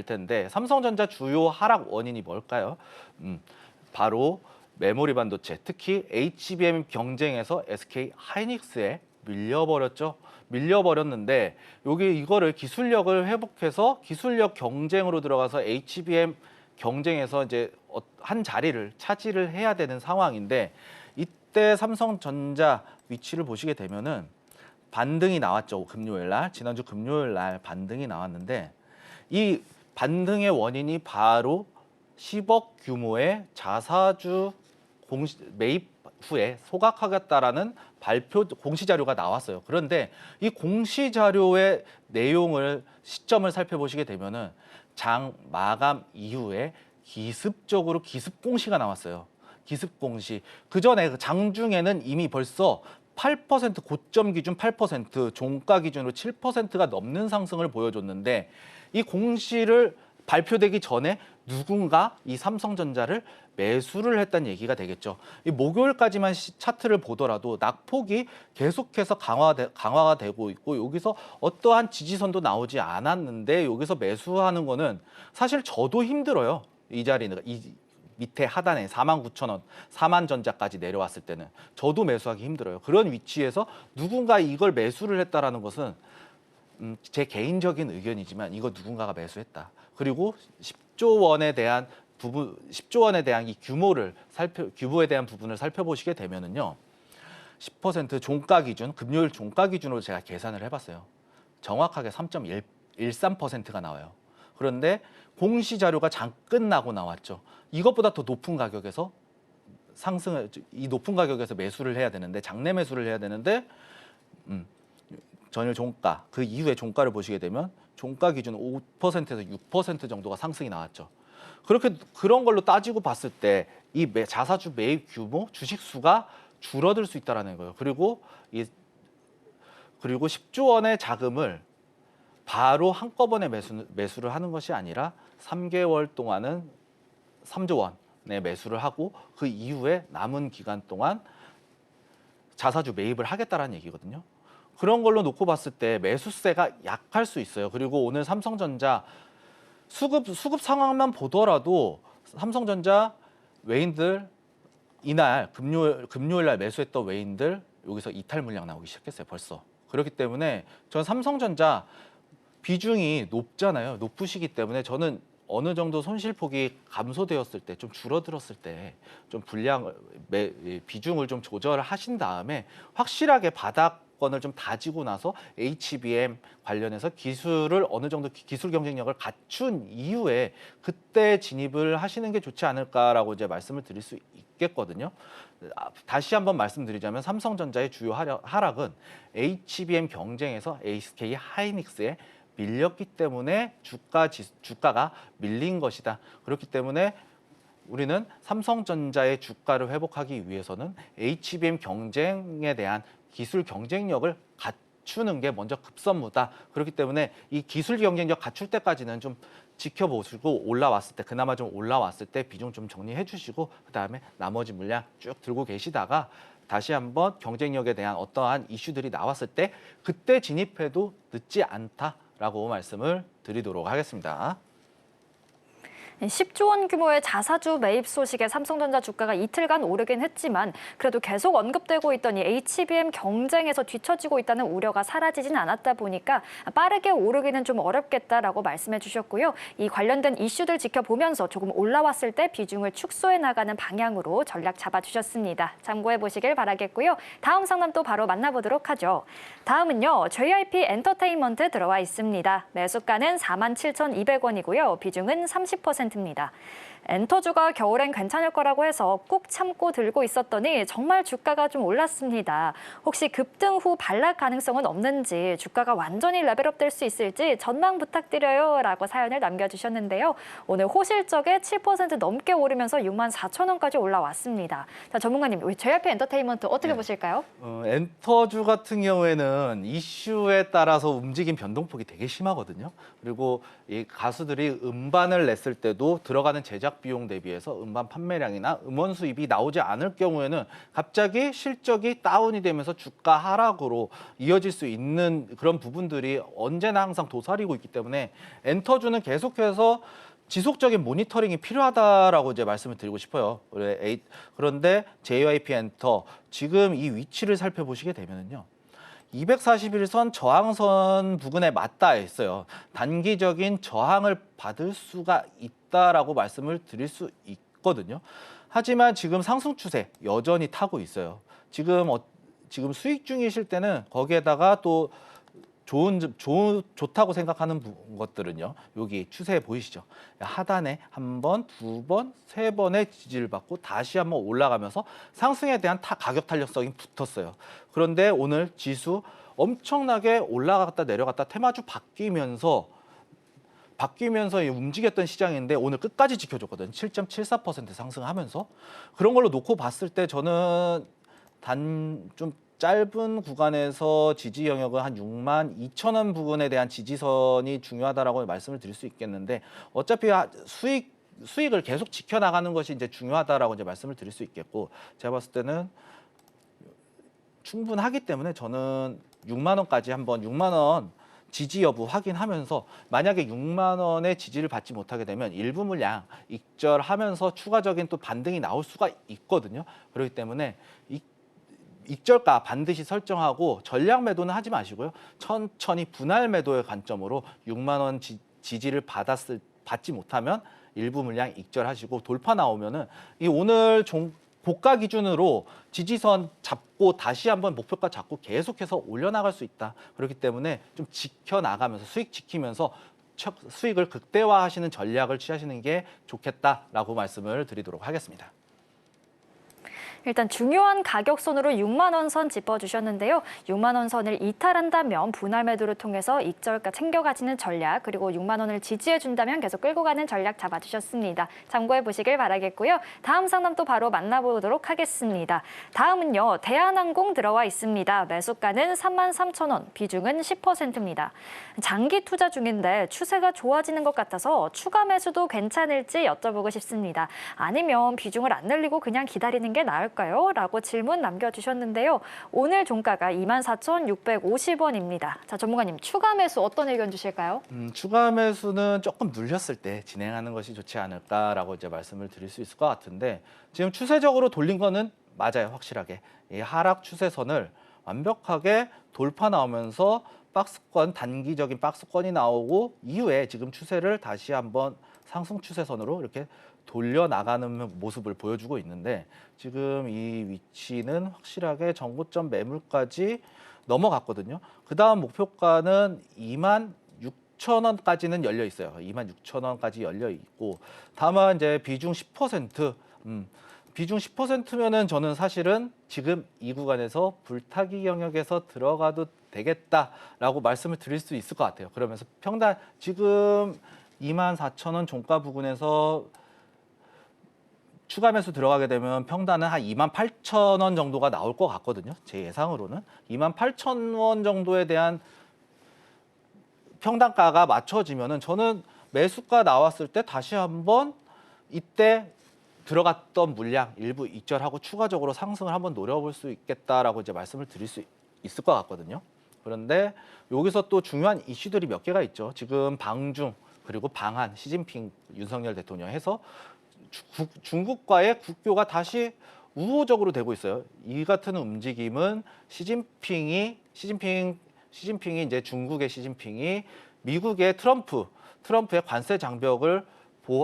텐데 삼성전자 주요 하락 원인이 뭘까요? 바로 메모리 반도체, 특히 HBM 경쟁에서 SK 하이닉스에 밀려버렸는데 이거를 기술력을 회복해서 기술력 경쟁으로 들어가서 HBM 경쟁에서 이제 한 자리를 차지를 해야 되는 상황인데 이때 삼성전자 위치를 보시게 되면은 반등이 나왔죠. 지난주 금요일 날 반등이 나왔는데 이 반등의 원인이 바로 10억 규모의 자사주 매입 후에 소각하겠다라는 공시 자료가 나왔어요. 그런데 이 공시 자료의 시점을 살펴보시게 되면은 장 마감 이후에 기습적으로 기습 공시가 나왔어요. 기습 공시. 그 전에 장중에는 이미 벌써 8% 고점 기준 8%, 종가 기준으로 7%가 넘는 상승을 보여줬는데 이 공시를 발표되기 전에 누군가 이 삼성전자를 매수를 했다는 얘기가 되겠죠. 이 목요일까지만 차트를 보더라도 낙폭이 계속해서 강화가 되고 있고 여기서 어떠한 지지선도 나오지 않았는데 여기서 매수하는 거는 사실 저도 힘들어요. 이 자리는 이 밑에 하단에 49,000원, 4만전자까지 내려왔을 때는 저도 매수하기 힘들어요. 그런 위치에서 누군가 이걸 매수를 했다라는 것은 제 개인적인 의견이지만 이거 누군가가 매수했다. 그리고 10조 원에 대한 이 규모에 대한 부분을 살펴보시게 되면은요. 10% 종가 기준, 금요일 종가 기준으로 제가 계산을 해봤어요. 정확하게 3.13%가 나와요. 그런데 공시 자료가 장 끝나고 나왔죠. 이것보다 더 높은 가격에서 이 높은 가격에서 매수를 해야 되는데 장내 매수를 해야 되는데 전일 종가 그 이후에 종가를 보시게 되면 종가 기준 5%에서 6% 정도가 상승이 나왔죠. 그런 걸로 따지고 봤을 때 이 자사주 매입 규모, 주식 수가 줄어들 수 있다라는 거예요. 그리고 10조 원의 자금을 바로 한꺼번에 매수를 하는 것이 아니라 3개월 동안은 3조 원의 매수를 하고 그 이후에 남은 기간 동안 자사주 매입을 하겠다라는 얘기거든요. 그런 걸로 놓고 봤을 때 매수세가 약할 수 있어요. 그리고 오늘 삼성전자 수급 상황만 보더라도 삼성전자 외인들 이날 금요일 날 매수했던 외인들 여기서 이탈 물량 나오기 시작했어요. 벌써. 그렇기 때문에 저는 삼성전자 비중이 높잖아요. 높으시기 때문에 저는 어느 정도 손실폭이 감소되었을 때, 좀 줄어들었을 때, 좀 비중을 좀 조절하신 다음에 확실하게 바닥권을 좀 다지고 나서 HBM 관련해서 기술을 어느 정도 기술 경쟁력을 갖춘 이후에 그때 진입을 하시는 게 좋지 않을까라고 이제 말씀을 드릴 수 있겠거든요. 다시 한번 말씀드리자면 삼성전자의 주요 하락은 HBM 경쟁에서 SK 하이닉스에 밀렸기 때문에 주가가 밀린 것이다. 그렇기 때문에 우리는 삼성전자의 주가를 회복하기 위해서는 HBM 경쟁에 대한 기술 경쟁력을 갖추는 게 먼저 급선무다. 그렇기 때문에 이 기술 경쟁력 갖출 때까지는 좀 지켜보시고 그나마 좀 올라왔을 때 비중 좀 정리해 주시고 그다음에 나머지 물량 쭉 들고 계시다가 다시 한번 경쟁력에 대한 어떠한 이슈들이 나왔을 때 그때 진입해도 늦지 않다라고 말씀을 드리도록 하겠습니다. 10조 원 규모의 자사주 매입 소식에 삼성전자 주가가 이틀간 오르긴 했지만 그래도 계속 언급되고 있던 이 HBM 경쟁에서 뒤처지고 있다는 우려가 사라지진 않았다 보니까 빠르게 오르기는 좀 어렵겠다라고 말씀해 주셨고요. 이 관련된 이슈들 지켜보면서 조금 올라왔을 때 비중을 축소해 나가는 방향으로 전략 잡아주셨습니다. 참고해 보시길 바라겠고요. 다음 상담 또 바로 만나보도록 하죠. 다음은요. JYP 엔터테인먼트 들어와 있습니다. 매수가는 47,200원이고요. 비중은 30%입니다. 엔터주가 겨울엔 괜찮을 거라고 해서 꾹 참고 들고 있었더니 정말 주가가 좀 올랐습니다. 혹시 급등 후 반락 가능성은 없는지 주가가 완전히 레벨업 될 수 있을지 전망 부탁드려요 라고 사연을 남겨주셨는데요. 오늘 호실적에 7% 넘게 오르면서 64,000원까지 올라왔습니다. 자, 전문가님, JYP 엔터테인먼트 어떻게 보실까요? 엔터주 같은 경우에는 이슈에 따라서 움직임 변동폭이 되게 심하거든요. 그리고 이 가수들이 음반을 냈을 때도 들어가는 제작 전략 비용 대비해서 음반 판매량이나 음원 수입이 나오지 않을 경우에는 갑자기 실적이 다운이 되면서 주가 하락으로 이어질 수 있는 그런 부분들이 언제나 항상 도사리고 있기 때문에 엔터주는 계속해서 지속적인 모니터링이 필요하다라고 이제 말씀을 드리고 싶어요. 그런데 JYP 엔터 지금 이 위치를 살펴보시게 되면요. 241선 저항선 부근에 맞닿아 있어요. 단기적인 저항을 받을 수가 있다라고 말씀을 드릴 수 있거든요. 하지만 지금 상승 추세 여전히 타고 있어요. 지금 수익 중이실 때는 거기에다가 또 좋다고 생각하는 것들은요. 여기 추세 보이시죠? 하단에 한 번, 두 번, 세 번의 지지를 받고 다시 한번 올라가면서 상승에 대한 가격 탄력성이 붙었어요. 그런데 오늘 지수 엄청나게 올라갔다 내려갔다 테마주 바뀌면서 움직였던 시장인데 오늘 끝까지 지켜줬거든요. 7.74% 상승하면서 그런 걸로 놓고 봤을 때 저는 좀 짧은 구간에서 지지 영역은 한 62,000원 부근에 대한 지지선이 중요하다라고 말씀을 드릴 수 있겠는데 어차피 수익을 계속 지켜나가는 것이 이제 중요하다라고 이제 말씀을 드릴 수 있겠고 제가 봤을 때는 충분하기 때문에 저는 6만 원까지 한번 6만 원 지지 여부 확인하면서 만약에 6만 원의 지지를 받지 못하게 되면 일부 물량 익절하면서 추가적인 또 반등이 나올 수가 있거든요. 그렇기 때문에 익절가 반드시 설정하고 전략 매도는 하지 마시고요. 천천히 분할 매도의 관점으로 6만 원 지지를 받지 못하면 일부 물량 익절하시고 돌파 나오면은 이 오늘 고가 기준으로 지지선 잡고 다시 한번 목표가 잡고 계속해서 올려나갈 수 있다. 그렇기 때문에 좀 지켜나가면서 수익 지키면서 수익을 극대화하시는 전략을 취하시는 게 좋겠다라고 말씀을 드리도록 하겠습니다. 일단 중요한 가격선으로 6만 원 선 짚어주셨는데요. 6만 원 선을 이탈한다면 분할 매도를 통해서 익절가 챙겨가지는 전략, 그리고 6만 원을 지지해준다면 계속 끌고 가는 전략 잡아주셨습니다. 참고해 보시길 바라겠고요. 다음 상담 또 바로 만나보도록 하겠습니다. 다음은요. 대한항공 들어와 있습니다. 매수가는 33,000원, 비중은 10%입니다. 장기 투자 중인데 추세가 좋아지는 것 같아서 추가 매수도 괜찮을지 여쭤보고 싶습니다. 아니면 비중을 안 늘리고 그냥 기다리는 게 나을까요? 라고 질문 남겨주셨는데요. 오늘 종가가 24,650원입니다. 자, 전문가님, 추가 매수 어떤 의견 주실까요? 추가 매수는 조금 눌렸을 때 진행하는 것이 좋지 않을까라고 이제 말씀을 드릴 수 있을 것 같은데 지금 추세적으로 돌린 거는 맞아요, 확실하게. 이 하락 추세선을 완벽하게 돌파 나오면서 단기적인 박스권이 나오고 이후에 지금 추세를 다시 한번 상승 추세선으로 이렇게 돌려나가는 모습을 보여주고 있는데 지금 이 위치는 확실하게 정고점 매물까지 넘어갔거든요. 그 다음 목표가는 26,000원까지는 열려 있어요. 26,000원까지 열려 있고 다만 이제 비중 10%, 비중 10%면은 저는 사실은 지금 이 구간에서 불타기 영역에서 들어가도 되겠다라고 말씀을 드릴 수 있을 것 같아요. 그러면서 평단 지금 24,000원 종가 부근에서 추가 매수 들어가게 되면 평단은 한 28,000원 정도가 나올 것 같거든요. 제 예상으로는 28,000원 정도에 대한 평단가가 맞춰지면은 저는 매수가 나왔을 때 다시 한번 이때 들어갔던 물량 일부 익절하고 추가적으로 상승을 한번 노려볼 수 있겠다라고 이제 말씀을 드릴 수 있을 것 같거든요. 그런데 여기서 또 중요한 이슈들이 몇 개가 있죠. 지금 방중 그리고 방한 시진핑 윤석열 대통령 해서 중국과의 국교가 다시 우호적으로 되고 있어요. 이 같은 움직임은 시진핑이 이제 중국의 시진핑이 미국의 트럼프의 관세 장벽을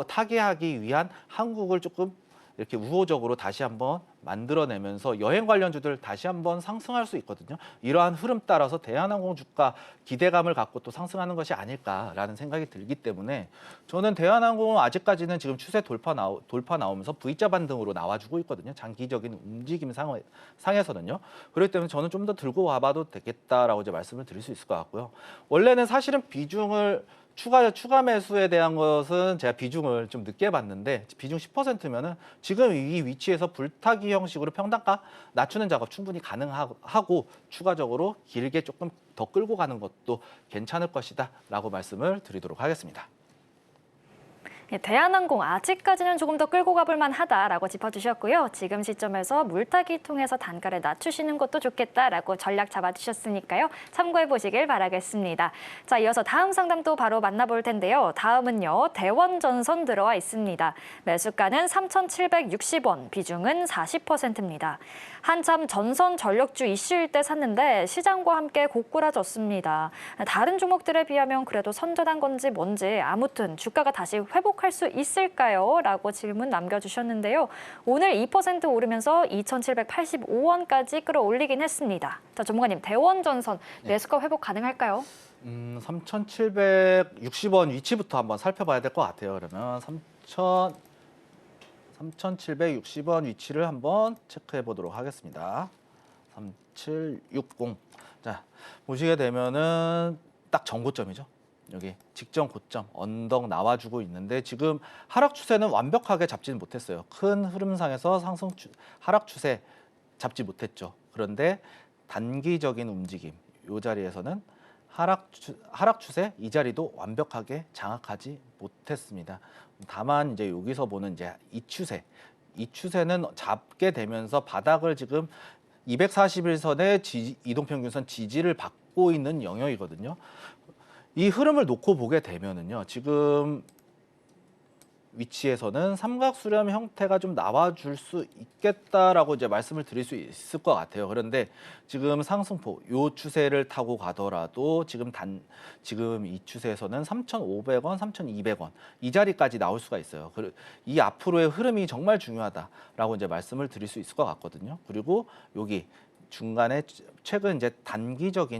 타개하기 위한 한국을 조금 이렇게 우호적으로 다시 한번 만들어내면서 여행 관련주들 다시 한번 상승할 수 있거든요. 이러한 흐름 따라서 대한항공 주가 기대감을 갖고 또 상승하는 것이 아닐까라는 생각이 들기 때문에 저는 대한항공은 아직까지는 지금 추세 돌파 나오면서 V자 반등으로 나와주고 있거든요. 장기적인 움직임 상에서는요. 그렇기 때문에 저는 좀 더 들고 와봐도 되겠다라고 이제 말씀을 드릴 수 있을 것 같고요. 원래는 사실은 비중을 추가 매수에 대한 것은 제가 비중을 좀 늦게 봤는데 비중 10%면은 지금 이 위치에서 불타기 형식으로 평단가 낮추는 작업 충분히 가능하고 추가적으로 길게 조금 더 끌고 가는 것도 괜찮을 것이다라고 말씀을 드리도록 하겠습니다. 예, 대한항공 아직까지는 조금 더 끌고 가볼 만하다라고 짚어주셨고요. 지금 시점에서 물타기 통해서 단가를 낮추시는 것도 좋겠다라고 전략 잡아주셨으니까요. 참고해 보시길 바라겠습니다. 자, 이어서 다음 상담도 바로 만나볼 텐데요. 다음은요. 대원전선 들어와 있습니다. 매수가는 3,760원, 비중은 40%입니다. 한참 전선 전력주 이슈일 때 샀는데 시장과 함께 고꾸라졌습니다. 다른 종목들에 비하면 그래도 선전한 건지 뭔지 아무튼 주가가 다시 회복할 수 있을까요? 라고 질문 남겨주셨는데요. 오늘 2% 오르면서 2,785원까지 끌어올리긴 했습니다. 자, 전문가님, 대원전선 매수가 회복 가능할까요? 3,760원 위치부터 한번 살펴봐야 될 것 같아요. 그러면 3,760원 위치를 한번 체크해 보도록 하겠습니다. 3760. 자, 보시게 되면은 딱 전고점이죠. 여기 직전 고점 언덕 나와주고 있는데 지금 하락 추세는 완벽하게 잡지는 못했어요. 큰 흐름상에서 하락 추세 잡지 못했죠. 그런데 단기적인 움직임 이 자리에서는 하락 추세 이 자리도 완벽하게 장악하지 못했습니다. 다만 이제 여기서 보는 이제 이 추세는 잡게 되면서 바닥을 지금 241선의 이동평균선 지지를 받고 있는 영역이거든요. 이 흐름을 놓고 보게 되면은요, 지금 위치에서는 삼각수렴 형태가 좀 나와줄 수 있겠다라고 이제 말씀을 드릴 수 있을 것 같아요. 그런데 지금 상승폭 요 추세를 타고 가더라도 지금 이 추세에서는 3,500원, 3,200원 이 자리까지 나올 수가 있어요. 이 앞으로의 흐름이 정말 중요하다라고 이제 말씀을 드릴 수 있을 것 같거든요. 그리고 여기 중간에 최근 이제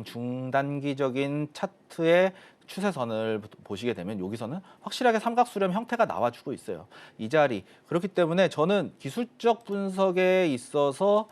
중단기적인 차트의 추세선을 보시게 되면 여기서는 확실하게 삼각수렴 형태가 나와주고 있어요. 이 자리. 그렇기 때문에 저는 기술적 분석에 있어서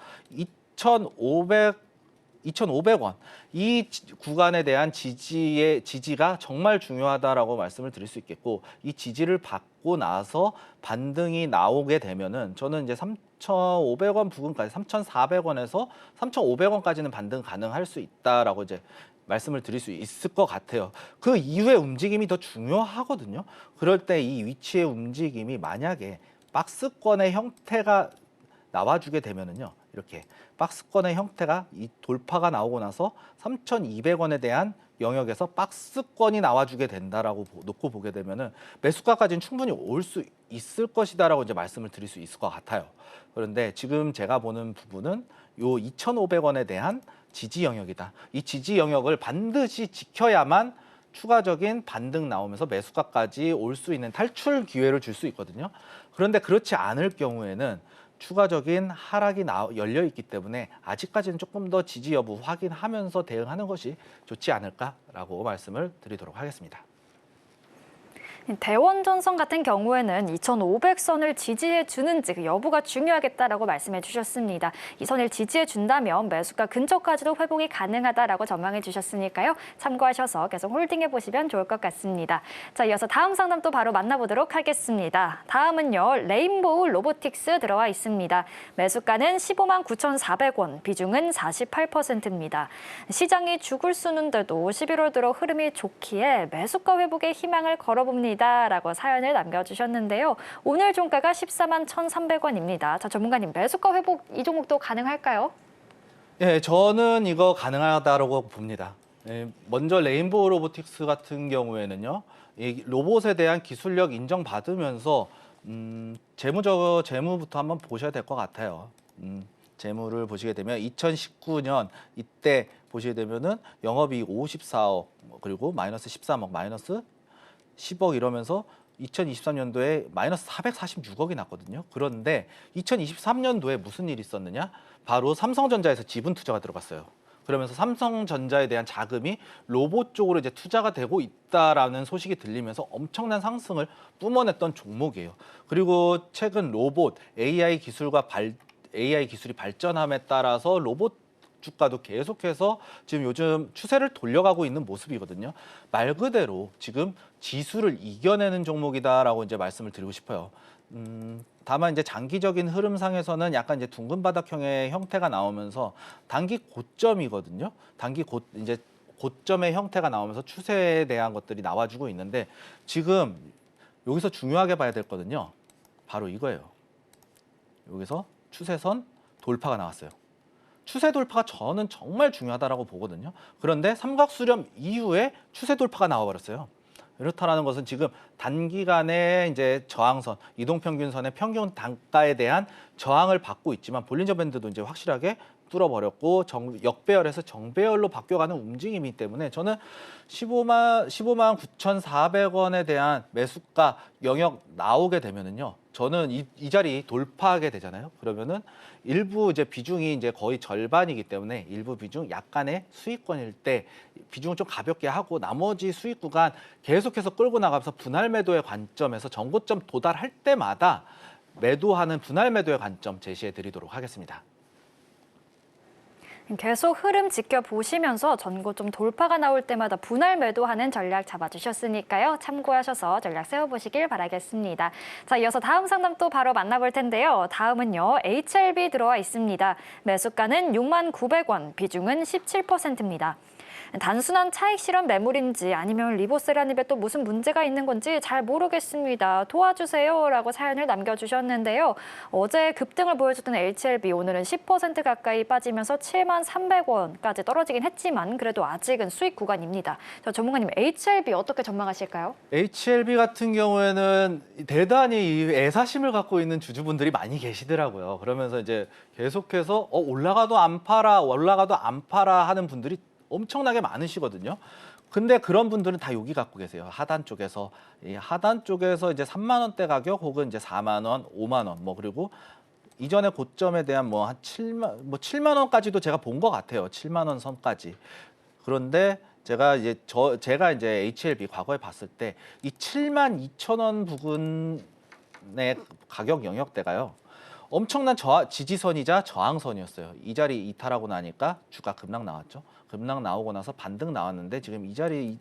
2,500원 이 구간에 대한 지지가 정말 중요하다라고 말씀을 드릴 수 있겠고, 이 지지를 받고 나서 반등이 나오게 되면은 저는 이제 3,500원 부근까지 3,400원에서 3,500원까지는 반등 가능할 수 있다라고 이제 말씀을 드릴 수 있을 것 같아요. 그 이후의 움직임이 더 중요하거든요. 그럴 때 이 위치의 움직임이 만약에 박스권의 형태가 나와주게 되면은요, 이렇게 박스권의 형태가 이 돌파가 나오고 나서 3,200원에 대한 영역에서 박스권이 나와주게 된다라고 놓고 보게 되면은 매수가까지는 충분히 올 수 있을 것이다라고 이제 말씀을 드릴 수 있을 것 같아요. 그런데 지금 제가 보는 부분은 요 2,500원에 대한 지지 영역이다. 이 지지 영역을 반드시 지켜야만 추가적인 반등 나오면서 매수가까지 올 수 있는 탈출 기회를 줄 수 있거든요. 그런데 그렇지 않을 경우에는 추가적인 하락이 열려 있기 때문에 아직까지는 조금 더 지지 여부 확인하면서 대응하는 것이 좋지 않을까라고 말씀을 드리도록 하겠습니다. 대원전선 같은 경우에는 2,500선을 지지해 주는지 그 여부가 중요하겠다라고 말씀해 주셨습니다. 이 선을 지지해 준다면 매수가 근처까지도 회복이 가능하다라고 전망해 주셨으니까요. 참고하셔서 계속 홀딩해 보시면 좋을 것 같습니다. 자, 이어서 다음 상담 또 바로 만나보도록 하겠습니다. 다음은요. 레인보우 로보틱스 들어와 있습니다. 매수가는 15만 9,400원, 비중은 48%입니다. 시장이 죽을 수는데도 11월 들어 흐름이 좋기에 매수가 회복에 희망을 걸어봅니다. 라고 사연을 남겨주셨는데요. 오늘 종가가 14만 1,300원입니다. 자, 전문가님, 매수가 회복 이 종목도 가능할까요? 예, 저는 이거 가능하다고 봅니다. 예, 먼저 레인보우 로보틱스 같은 경우에는요, 이 로봇에 대한 기술력 인정받으면서 재무부터 한번 보셔야 될 것 같아요. 재무를 보시게 되면 2019년 이때 보시게 되면은 영업이익 54억, 그리고 마이너스 13억, 마이너스 10억 이러면서 2023년도에 마이너스 446억이 났거든요. 그런데 2023년도에 무슨 일이 있었느냐? 바로 삼성전자에서 지분 투자가 들어갔어요. 그러면서 삼성전자에 대한 자금이 로봇 쪽으로 이제 투자가 되고 있다라는 소식이 들리면서 엄청난 상승을 뿜어냈던 종목이에요. 그리고 최근 로봇, AI 기술이 발전함에 따라서 로봇 주가도 계속해서 지금 요즘 추세를 돌려가고 있는 모습이거든요. 말 그대로 지금 지수를 이겨내는 종목이다라고 이제 말씀을 드리고 싶어요. 다만 이제 장기적인 흐름상에서는 약간 이제 둥근 바닥형의 형태가 나오면서 단기 고점이거든요. 고점의 형태가 나오면서 추세에 대한 것들이 나와주고 있는데 지금 여기서 중요하게 봐야 될 거는요. 바로 이거예요. 여기서 추세선 돌파가 나왔어요. 추세 돌파가 저는 정말 중요하다라고 보거든요. 그런데 삼각수렴 이후에 추세 돌파가 나와버렸어요. 이렇다라는 것은 지금 단기간에 이제 저항선, 이동평균선의 평균 단가에 대한 저항을 받고 있지만 볼린저 밴드도 이제 확실하게 뚫어버렸고 역배열에서 정배열로 바뀌어가는 움직임이기 때문에 저는 15만 9,400원에 대한 매수가 영역 나오게 되면은요. 저는 이 자리 돌파하게 되잖아요. 그러면은 일부 이제 비중이 이제 거의 절반이기 때문에 일부 비중 약간의 수익권일 때 비중을 좀 가볍게 하고 나머지 수익 구간 계속해서 끌고 나가면서 분할 매도의 관점에서 전고점 도달할 때마다 매도하는 분할 매도의 관점 제시해 드리도록 하겠습니다. 계속 흐름 지켜보시면서 전고점 돌파가 나올 때마다 분할 매도하는 전략 잡아주셨으니까요. 참고하셔서 전략 세워보시길 바라겠습니다. 자, 이어서 다음 상담 또 바로 만나볼 텐데요. 다음은요. HLB 들어와 있습니다. 매수가는 69,900원, 비중은 17%입니다. 단순한 차익 실현 매물인지 아니면 리보세라님에 또 무슨 문제가 있는 건지 잘 모르겠습니다. 도와주세요라고 사연을 남겨주셨는데요. 어제 급등을 보여줬던 HLB 오늘은 10% 가까이 빠지면서 73,300원까지 떨어지긴 했지만 그래도 아직은 수익 구간입니다. 저 전문가님 HLB 어떻게 전망하실까요? HLB 같은 경우에는 대단히 이 애사심을 갖고 있는 주주분들이 많이 계시더라고요. 그러면서 이제 계속해서 올라가도 안 팔아, 올라가도 안 팔아 하는 분들이 엄청나게 많으시거든요. 근데 그런 분들은 다 여기 갖고 계세요. 하단 쪽에서 이 하단 쪽에서 이제 3만 원대 가격 혹은 이제 4만 원, 5만 원 그리고 이전의 고점에 대한 뭐 한 7만 원까지도 제가 본 것 같아요. 7만 원 선까지. 그런데 제가 이제 HLB 과거에 봤을 때 이 7만 2천 원 부근의 가격 영역대가요. 엄청난 지지선이자 저항선이었어요. 이 자리 이탈하고 나니까 주가 급락 나왔죠. 급락 나오고 나서 반등 나왔는데 지금 이 자리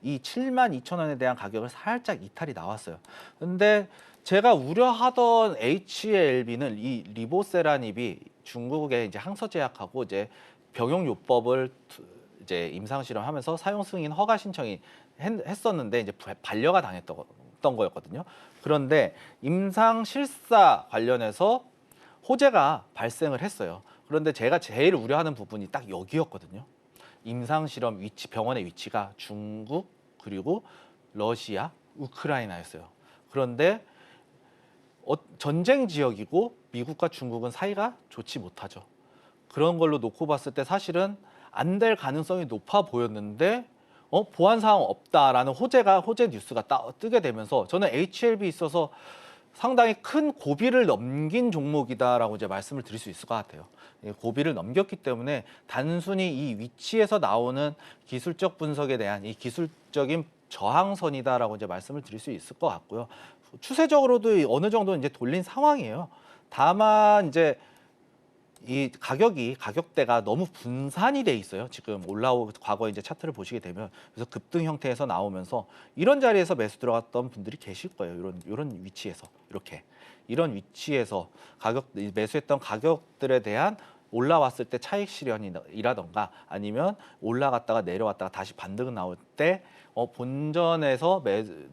이 7만 2천 원에 대한 가격을 살짝 이탈이 나왔어요. 근데 제가 우려하던 HLB는 이 리보세라닙이 중국의 이제 항서제약하고 이제 병용요법을 이제 임상 실험하면서 사용 승인 허가 신청이 했었는데 이제 반려가 당했던 거였거든요. 그런데 임상 실사 관련해서 호재가 발생을 했어요. 그런데 제가 제일 우려하는 부분이 딱 여기였거든요. 임상 실험 위치, 병원의 위치가 중국 그리고 러시아, 우크라이나였어요. 그런데 전쟁 지역이고 미국과 중국은 사이가 좋지 못하죠. 그런 걸로 놓고 봤을 때 사실은 안 될 가능성이 높아 보였는데 보안 사항 없다라는 호재 뉴스가 뜨게 되면서 저는 HLB 있어서 상당히 큰 고비를 넘긴 종목이다라고 이제 말씀을 드릴 수 있을 것 같아요. 고비를 넘겼기 때문에 단순히 이 위치에서 나오는 기술적 분석에 대한 이 기술적인 저항선이다라고 이제 말씀을 드릴 수 있을 것 같고요. 추세적으로도 어느 정도 이제 돌린 상황이에요. 다만 이제 이 가격대가 너무 분산이 돼 있어요. 지금 과거 이제 차트를 보시게 되면 그래서 급등 형태에서 나오면서 이런 자리에서 매수 들어갔던 분들이 계실 거예요. 이런 위치에서 이런 위치에서 매수했던 가격들에 대한 올라왔을 때 차익 실현이라던가 아니면 올라갔다가 내려왔다가 다시 반등 나올 때 본전에서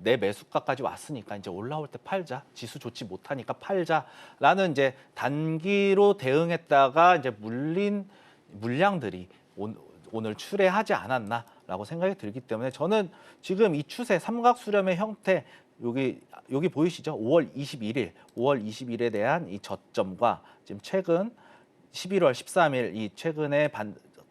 내 매수가까지 왔으니까 이제 올라올 때 팔자, 지수 좋지 못하니까 팔자라는 이제 단기로 대응했다가 이제 물린 물량들이 오늘 출회하지 않았나라고 생각이 들기 때문에 저는 지금 이 추세 삼각수렴의 형태 여기 보이시죠? 5월 21일에 대한 이 저점과 지금 최근 11월 13일 이 최근에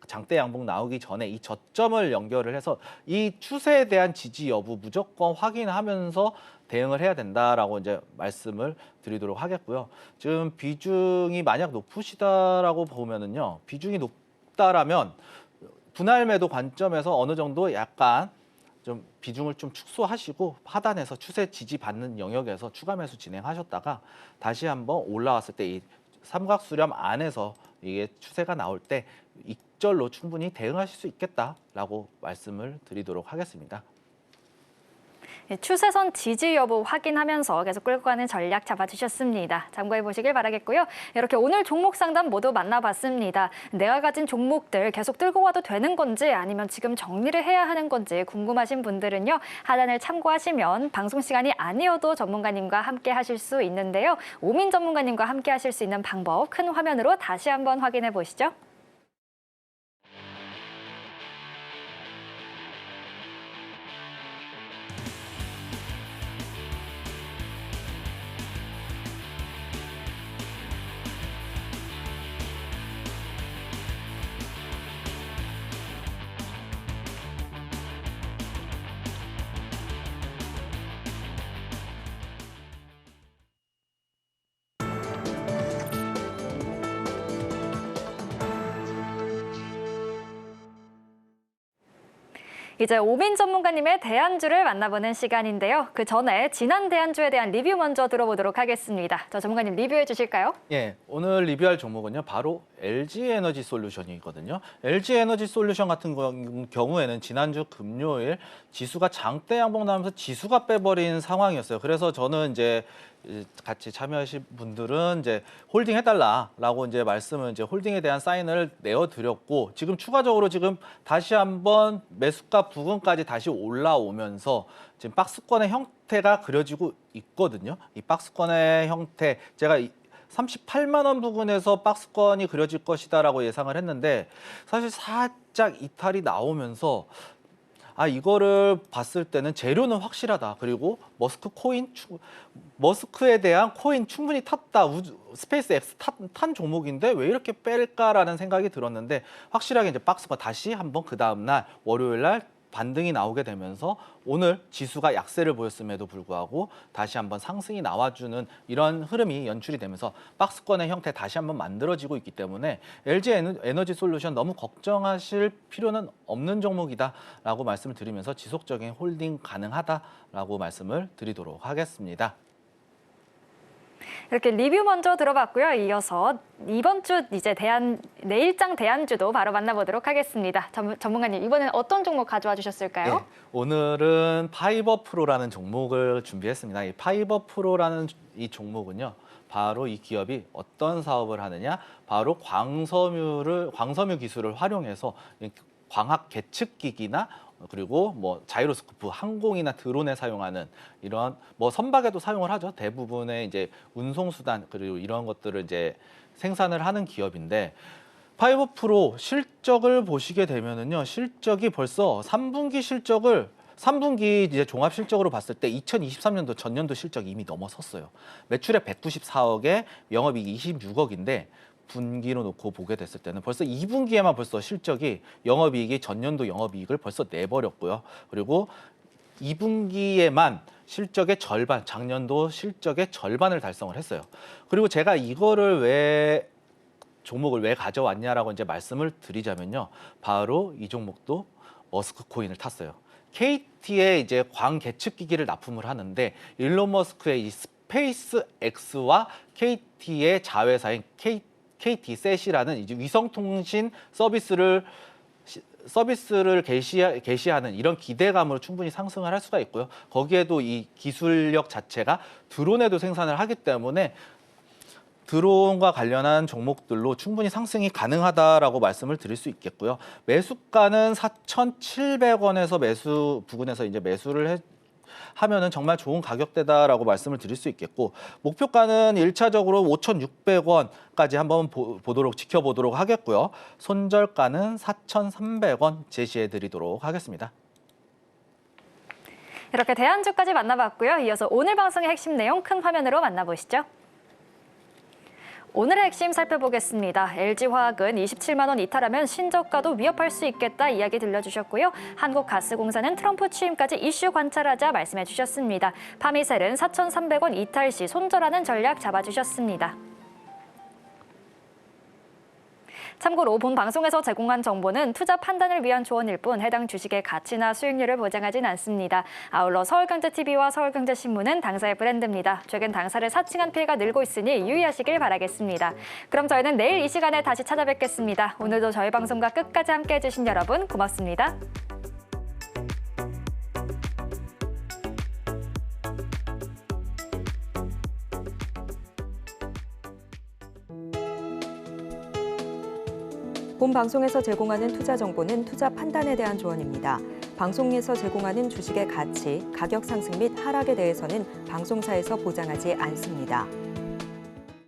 장대 양봉 나오기 전에 이 저점을 연결을 해서 이 추세에 대한 지지 여부 무조건 확인하면서 대응을 해야 된다라고 이제 말씀을 드리도록 하겠고요. 지금 비중이 만약 높으시다라고 보면은요. 비중이 높다라면 분할 매도 관점에서 어느 정도 약간 좀 비중을 좀 축소하시고 하단에서 추세 지지 받는 영역에서 추가 매수 진행하셨다가 다시 한번 올라왔을 때 이 삼각수렴 안에서 이게 추세가 나올 때 익절로 충분히 대응하실 수 있겠다라고 말씀을 드리도록 하겠습니다. 추세선 지지 여부 확인하면서 계속 끌고 가는 전략 잡아주셨습니다. 참고해 보시길 바라겠고요. 이렇게 오늘 종목 상담 모두 만나봤습니다. 내가 가진 종목들 계속 들고 와도 되는 건지 아니면 지금 정리를 해야 하는 건지 궁금하신 분들은요. 하단을 참고하시면 방송 시간이 아니어도 전문가님과 함께 하실 수 있는데요. 오민 전문가님과 함께 하실 수 있는 방법 큰 화면으로 다시 한번 확인해 보시죠. 이제 오민 전문가님의 대안주를 만나보는 시간인데요. 그 전에 지난 대안주에 대한 리뷰 먼저 들어보도록 하겠습니다. 저 전문가님 리뷰해 주실까요? 예, 오늘 리뷰할 종목은요, 바로 LG에너지솔루션이거든요. LG에너지솔루션 같은 경우에는 지난주 금요일 지수가 장대 양봉 나면서 지수가 빼버린 상황이었어요. 그래서 저는 이제 같이 참여하신 분들은 이제 홀딩 해달라라고 이제 말씀을 이제 홀딩에 대한 사인을 내어드렸고, 지금 추가적으로 지금 다시 한번 매수가 부근까지 다시 올라오면서 지금 박스권의 형태가 그려지고 있거든요. 이 박스권의 형태, 제가 38만 원 부근에서 박스권이 그려질 것이다라고 예상을 했는데, 사실 살짝 이탈이 나오면서 이거를 봤을 때는 재료는 확실하다. 그리고 머스크에 대한 코인 충분히 탔다. 스페이스 X 탄 종목인데 왜 이렇게 뺄까라는 생각이 들었는데, 확실하게 이제 박스권 다시 한번 그 다음 날 월요일 날 반등이 나오게 되면서 오늘 지수가 약세를 보였음에도 불구하고 다시 한번 상승이 나와주는 이런 흐름이 연출이 되면서 박스권의 형태 다시 한번 만들어지고 있기 때문에 LG에너지솔루션 너무 걱정하실 필요는 없는 종목이다라고 말씀을 드리면서 지속적인 홀딩 가능하다라고 말씀을 드리도록 하겠습니다. 이렇게 리뷰 먼저 들어봤고요. 이어서 이번 주 이제 내일장 대안주도 바로 만나보도록 하겠습니다. 전문가님, 이번엔 어떤 종목 가져와 주셨을까요? 네, 오늘은 파이버 프로라는 종목을 준비했습니다. 이 파이버 프로라는 이 종목은요, 바로 이 기업이 어떤 사업을 하느냐, 바로 광섬유 기술을 활용해서 광학 계측기기나 그리고 뭐 자이로스코프, 항공이나 드론에 사용하는 이런 선박에도 사용을 하죠. 대부분의 이제 운송 수단 그리고 이런 것들을 이제 생산을 하는 기업인데, 파이버 프로 실적을 보시게 되면은요, 실적이 벌써 3분기 이제 종합 실적으로 봤을 때 2023년도 전년도 실적 이미 넘어섰어요. 매출액 194억에 영업이익 26억인데 분기로 놓고 보게 됐을 때는 벌써 2분기에만 벌써 실적이 영업이익이 전년도 영업이익을 벌써 내버렸고요. 그리고 2분기에만 실적의 절반, 작년도 실적의 절반을 달성을 했어요. 그리고 제가 이거를 종목을 왜 가져왔냐라고 이제 말씀을 드리자면요, 바로 이 종목도 머스크 코인을 탔어요. KT의 이제 광 계측 기기를 납품을 하는데, 일론 머스크의 이 스페이스 X와 KT의 자회사인 KT셋이라는 이제 위성통신 서비스를 개시하는 이런 기대감으로 충분히 상승을 할 수가 있고요. 거기에도 이 기술력 자체가 드론에도 생산을 하기 때문에 드론과 관련한 종목들로 충분히 상승이 가능하다라고 말씀을 드릴 수 있겠고요. 매수가는 4,700원에서 매수 부근에서 이제 매수를 하면은 정말 좋은 가격대다라고 말씀을 드릴 수 있겠고, 목표가는 1차적으로 5,600원까지 한번 지켜보도록 하겠고요. 손절가는 4,300원 제시해 드리도록 하겠습니다. 이렇게 대안주까지 만나봤고요. 이어서 오늘 방송의 핵심 내용 큰 화면으로 만나보시죠. 오늘의 핵심 살펴보겠습니다. LG화학은 27만 원 이탈하면 신저가도 위협할 수 있겠다 이야기 들려주셨고요. 한국가스공사는 트럼프 취임까지 이슈 관찰하자 말씀해 주셨습니다. 파미셀은 4,300원 이탈 시 손절하는 전략 잡아주셨습니다. 참고로 본 방송에서 제공한 정보는 투자 판단을 위한 조언일 뿐 해당 주식의 가치나 수익률을 보장하진 않습니다. 아울러 서울경제TV와 서울경제신문은 당사의 브랜드입니다. 최근 당사를 사칭한 피해가 늘고 있으니 유의하시길 바라겠습니다. 그럼 저희는 내일 이 시간에 다시 찾아뵙겠습니다. 오늘도 저희 방송과 끝까지 함께해 주신 여러분 고맙습니다. 본 방송에서 제공하는 투자 정보는 투자 판단에 대한 조언입니다. 방송에서 제공하는 주식의 가치, 가격 상승 및 하락에 대해서는 방송사에서 보장하지 않습니다.